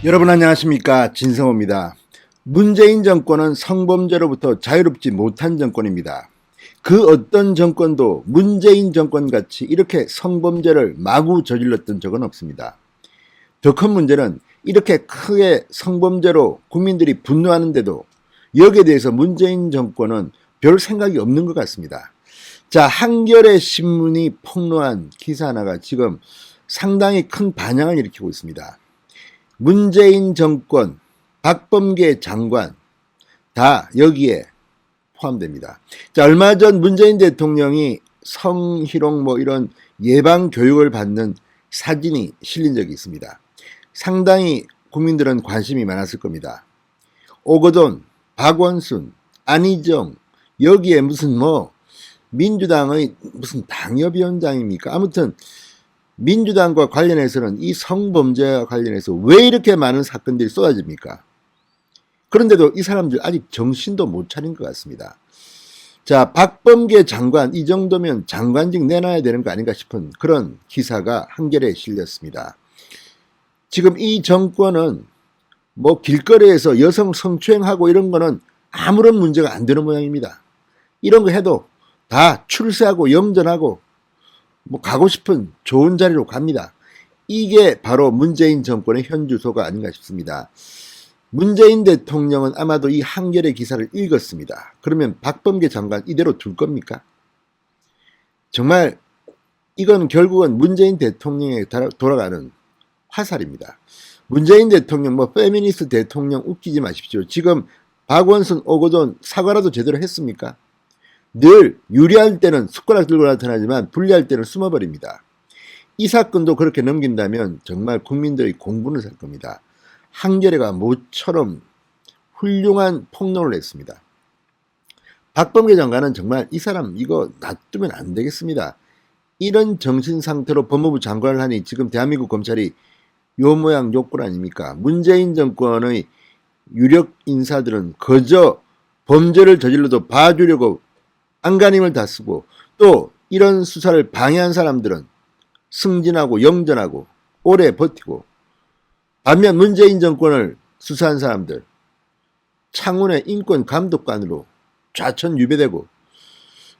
여러분 안녕하십니까, 진성호입니다. 문재인 정권은 성범죄로부터 자유롭지 못한 정권입니다. 그 어떤 정권도 문재인 정권같이 이렇게 성범죄를 마구 저질렀던 적은 없습니다. 더 큰 문제는 이렇게 크게 성범죄로 국민들이 분노하는데도 여기에 대해서 문재인 정권은 별 생각이 없는 것 같습니다. 자, 한겨레 신문이 폭로한 기사 하나가 지금 상당히 큰 반향을 일으키고 있습니다. 문재인 정권, 박범계 장관 다 여기에 포함됩니다. 자, 얼마 전 문재인 대통령이 성희롱 이런 예방 교육을 받는 사진이 실린 적이 있습니다. 상당히 국민들은 관심이 많았을 겁니다. 오거돈, 박원순, 안희정, 여기에 무슨 민주당의 무슨 당협위원장입니까? 아무튼 민주당과 관련해서는 이 성범죄와 관련해서 왜 이렇게 많은 사건들이 쏟아집니까? 그런데도 이 사람들 아직 정신도 못 차린 것 같습니다. 자, 박범계 장관, 이 정도면 장관직 내놔야 되는 거 아닌가 싶은 그런 기사가 한겨레에 실렸습니다. 지금 이 정권은 길거리에서 여성 성추행하고 이런 거는 아무런 문제가 안 되는 모양입니다. 이런 거 해도 다 출세하고 영전하고 가고 싶은 좋은 자리로 갑니다. 이게 바로 문재인 정권의 현주소가 아닌가 싶습니다. 문재인 대통령은 아마도 이 한겨레 기사를 읽었습니다. 그러면 박범계 장관 이대로 둘 겁니까? 정말 이건 결국은 문재인 대통령에 돌아가는 화살입니다. 문재인 대통령 페미니스트 대통령 웃기지 마십시오. 지금 박원순, 오거돈 사과라도 제대로 했습니까? 늘 유리할 때는 숟가락 들고 나타나지만 불리할 때는 숨어버립니다. 이 사건도 그렇게 넘긴다면 정말 국민들이 공분을 살 겁니다. 한겨레가 모처럼 훌륭한 폭로를 했습니다. 박범계 장관은 정말 이 사람 이거 놔두면 안 되겠습니다. 이런 정신 상태로 법무부 장관을 하니 지금 대한민국 검찰이 요 모양 요꼴 아닙니까? 문재인 정권의 유력 인사들은 그저 범죄를 저질러도 봐주려고 안간힘을 다 쓰고 또 이런 수사를 방해한 사람들은 승진하고 영전하고 오래 버티고, 반면 문재인 정권을 수사한 사람들 창원의 인권감독관으로 좌천유배되고,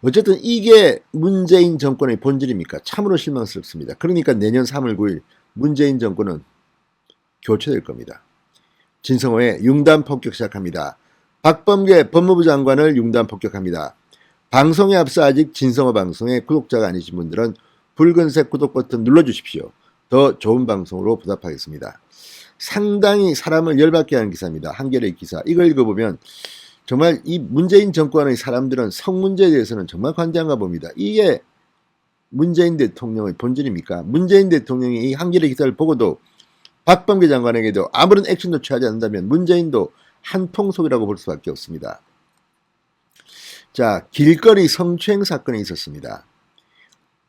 어쨌든 이게 문재인 정권의 본질입니까? 참으로 실망스럽습니다. 그러니까 내년 3월 9일 문재인 정권은 교체될 겁니다. 진성호의 융단 폭격 시작합니다. 박범계 법무부 장관을 융단 폭격합니다. 방송에 앞서 아직 진성호 방송의 구독자가 아니신 분들은 붉은색 구독 버튼 눌러주십시오. 더 좋은 방송으로 보답하겠습니다. 상당히 사람을 열받게 하는 기사입니다. 한겨레 기사. 이걸 읽어보면 정말 이 문재인 정권의 사람들은 성 문제에 대해서는 정말 관대한가 봅니다. 이게 문재인 대통령의 본질입니까? 문재인 대통령이 이 한겨레 기사를 보고도 박범계 장관에게도 아무런 액션도 취하지 않는다면 문재인도 한통속이라고 볼 수밖에 없습니다. 자, 길거리 성추행 사건이 있었습니다.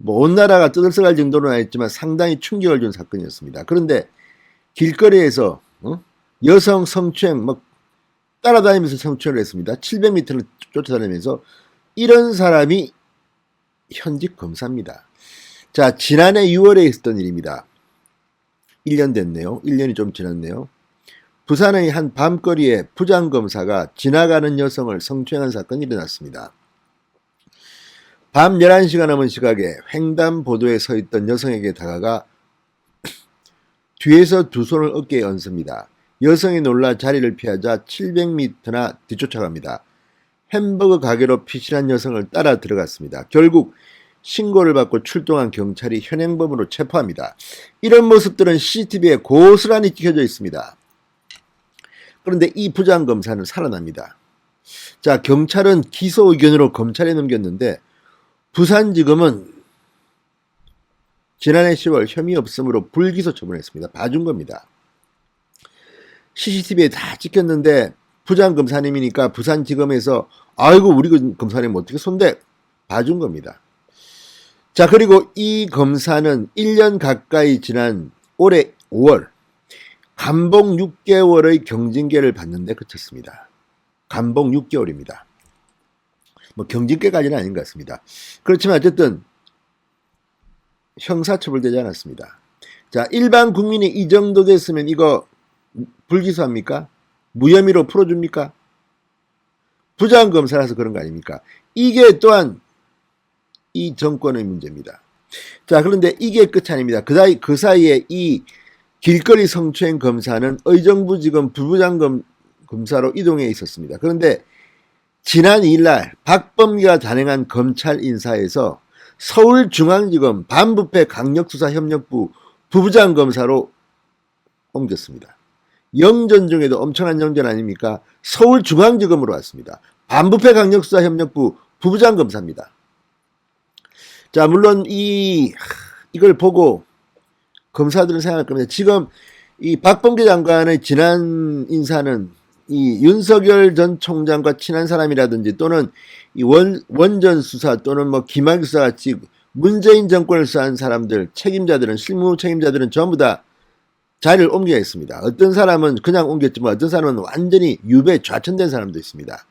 온 나라가 떠들썩할 정도는 아니었지만 상당히 충격을 준 사건이었습니다. 그런데 길거리에서 여성 성추행 따라다니면서 성추행을 했습니다. 700m를 쫓아다니면서. 이런 사람이 현직 검사입니다. 자, 지난해 6월에 있었던 일입니다. 1년 됐네요. 1년이 좀 지났네요. 부산의 한 밤거리에 부장검사가 지나가는 여성을 성추행한 사건이 일어났습니다. 밤 11시가 넘은 시각에 횡단보도에 서 있던 여성에게 다가가 뒤에서 두 손을 어깨에 얹습니다. 여성이 놀라 자리를 피하자 700m나 뒤쫓아갑니다. 햄버거 가게로 피신한 여성을 따라 들어갔습니다. 결국 신고를 받고 출동한 경찰이 현행범으로 체포합니다. 이런 모습들은 CCTV에 고스란히 찍혀져 있습니다. 그런데 이 부장검사는 살아납니다. 자, 경찰은 기소 의견으로 검찰에 넘겼는데 부산지검은 지난해 10월 혐의 없음으로 불기소 처분했습니다. 봐준 겁니다. CCTV에 다 찍혔는데 부장검사님이니까 부산지검에서 아이고 우리 검사님 어떻게 손대? 봐준 겁니다. 자, 그리고 이 검사는 1년 가까이 지난 올해 5월 감봉 6개월의 경징계를 받는데 그쳤습니다. 감봉 6개월입니다. 경징계까지는 아닌 것 같습니다. 그렇지만 어쨌든 형사처벌되지 않았습니다. 자, 일반 국민이 이 정도 됐으면 이거 불기소합니까? 무혐의로 풀어줍니까? 부장검사라서 그런 거 아닙니까? 이게 또한 이 정권의 문제입니다. 자, 그런데 이게 끝이 아닙니다. 그 사이에 이 길거리 성추행 검사는 의정부지검 부부장검사로 이동해 있었습니다. 그런데 지난 2일날 박범계가 단행한 검찰 인사에서 서울중앙지검 반부패 강력수사협력부 부부장검사로 옮겼습니다. 영전 중에도 엄청난 영전 아닙니까? 서울중앙지검으로 왔습니다. 반부패 강력수사협력부 부부장검사입니다. 자, 물론 이걸 보고 검사들은 생각할 겁니다. 지금 이 박범계 장관의 지난 인사는 이 윤석열 전 총장과 친한 사람이라든지 또는 이 원전 수사 또는 뭐 김학의 수사 같이 문재인 정권을 수사한 사람들, 책임자들은, 실무 책임자들은 전부 다 자리를 옮겨야 했습니다. 어떤 사람은 그냥 옮겼지만 어떤 사람은 완전히 유배 좌천된 사람도 있습니다.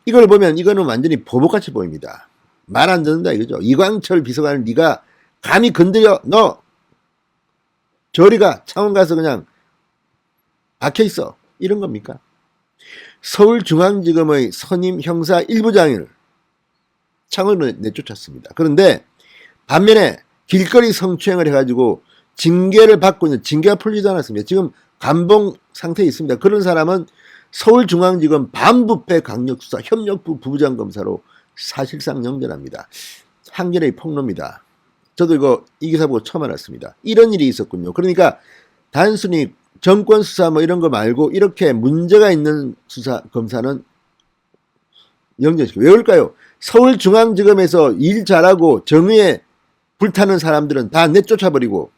이걸 보면 이거는 완전히 보복같이 보입니다. 말 안 듣는다 이거죠. 이광철 비서관을 네가 감히 건드려, 너 저리가 창원 가서 그냥 박혀있어, 이런 겁니까? 서울중앙지검의 선임 형사 1부장을 창원으로 내쫓았습니다. 그런데 반면에 길거리 성추행을 해가지고 징계를 받고 있는, 징계가 풀리지 않았습니다. 지금 감봉 상태에 있습니다. 그런 사람은 서울중앙지검 반부패 강력수사 협력부 부부장검사로 사실상 영전합니다. 한겨레의 폭로입니다. 저도 이 기사 보고 처음 알았습니다. 이런 일이 있었군요. 그러니까 단순히 정권 수사 뭐 이런 거 말고 이렇게 문제가 있는 수사 검사는 영전시키고, 왜 그럴까요? 서울중앙지검에서 일 잘하고 정의에 불타는 사람들은 다 내쫓아버리고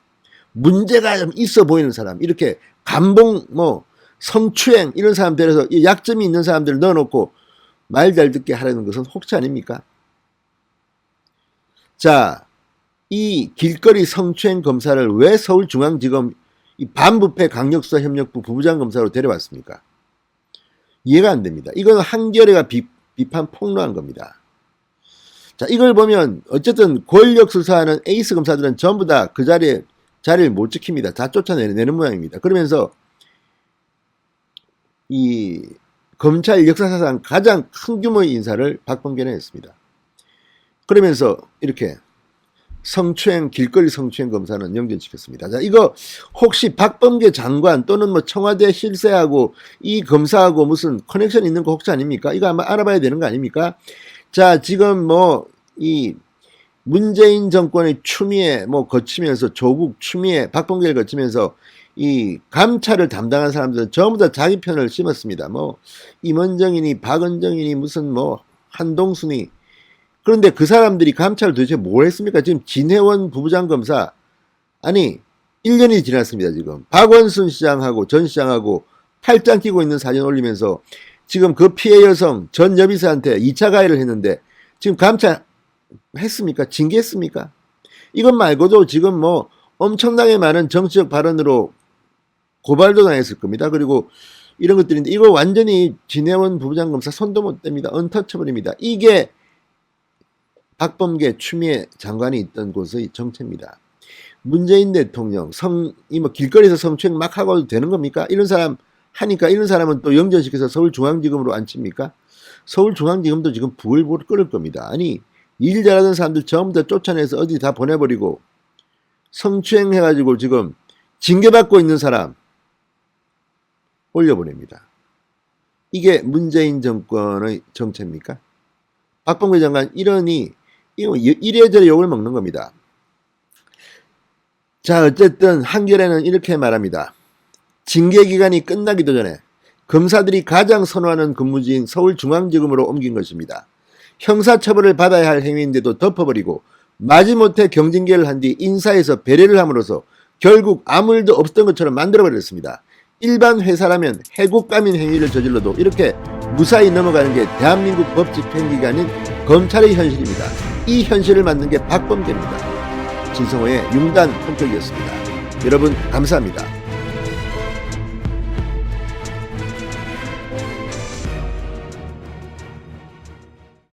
문제가 좀 있어 보이는 사람, 이렇게 감봉 뭐 성추행 이런 사람들에서 약점이 있는 사람들을 넣어놓고 말 잘 듣게 하려는 것은 혹시 아닙니까? 자, 이 길거리 성추행 검사를 왜 서울중앙지검 이 반부패 강력수사협력부 부부장검사로 데려왔습니까? 이해가 안 됩니다. 이건 한겨레가 비판 폭로한 겁니다. 자, 이걸 보면 어쨌든 권력 수사하는 에이스 검사들은 전부 다 그 자리를 못 지킵니다. 다 쫓아내는 모양입니다. 그러면서 이 검찰 역사상 가장 큰 규모의 인사를 박범계는 했습니다. 그러면서 이렇게 길거리 성추행 검사는 영전시켰습니다. 자, 이거 혹시 박범계 장관 또는 뭐 청와대 실세하고 이 검사하고 무슨 커넥션 있는 거 혹시 아닙니까? 이거 아마 알아봐야 되는 거 아닙니까? 자, 지금 뭐 이 문재인 정권의 추미애 뭐 거치면서 조국 추미애 박범계를 거치면서 이 감찰을 담당한 사람들은 전부 다 자기 편을 심었습니다. 뭐 임원정이니 박은정이니 무슨 뭐 한동순이. 그런데 그 사람들이 감찰을 도대체 뭘 했습니까? 지금 진해원 부부장검사, 아니 1년이 지났습니다. 지금 박원순 시장하고 전 시장하고 팔짱 끼고 있는 사진 올리면서 지금 그 피해 여성 전 여비서한테 2차 가해를 했는데 지금 감찰했습니까? 징계했습니까? 이것 말고도 지금 뭐 엄청나게 많은 정치적 발언으로 고발도 당했을 겁니다. 그리고 이런 것들인데 이거 완전히 진해원 부부장검사 손도 못 댑니다. 언터처블입니다. 이게 박범계 추미애 장관이 있던 곳의 정체입니다. 문재인 대통령 뭐 길거리에서 성추행 막 하고도 되는 겁니까? 이런 사람 하니까 이런 사람은 또 영전시켜서 서울중앙지검으로 앉힙니까? 서울중앙지검도 지금 부글부글 끓을 겁니다. 아니 일 잘하던 사람들 전부 다 쫓아내서 어디 다 보내버리고 성추행 해가지고 지금 징계받고 있는 사람 올려보냅니다. 이게 문재인 정권의 정체입니까? 박범계 장관 이러니 이래저래 욕을 먹는 겁니다. 자, 어쨌든 한겨레는 이렇게 말합니다. 징계기간이 끝나기도 전에 검사들이 가장 선호하는 근무지인 서울중앙지검으로 옮긴 것입니다. 형사처벌을 받아야 할 행위인데도 덮어버리고 마지못해 경징계를 한 뒤 인사에서 배려를 함으로써 결국 아무 일도 없었던 것처럼 만들어버렸습니다. 일반 회사라면 해고감인 행위를 저질러도 이렇게 무사히 넘어가는 게 대한민국 법 집행기관이 아닌 검찰의 현실입니다. 이 현실을 만든 게 박범계입니다. 진성호의 융단 품격이었습니다. 여러분 감사합니다.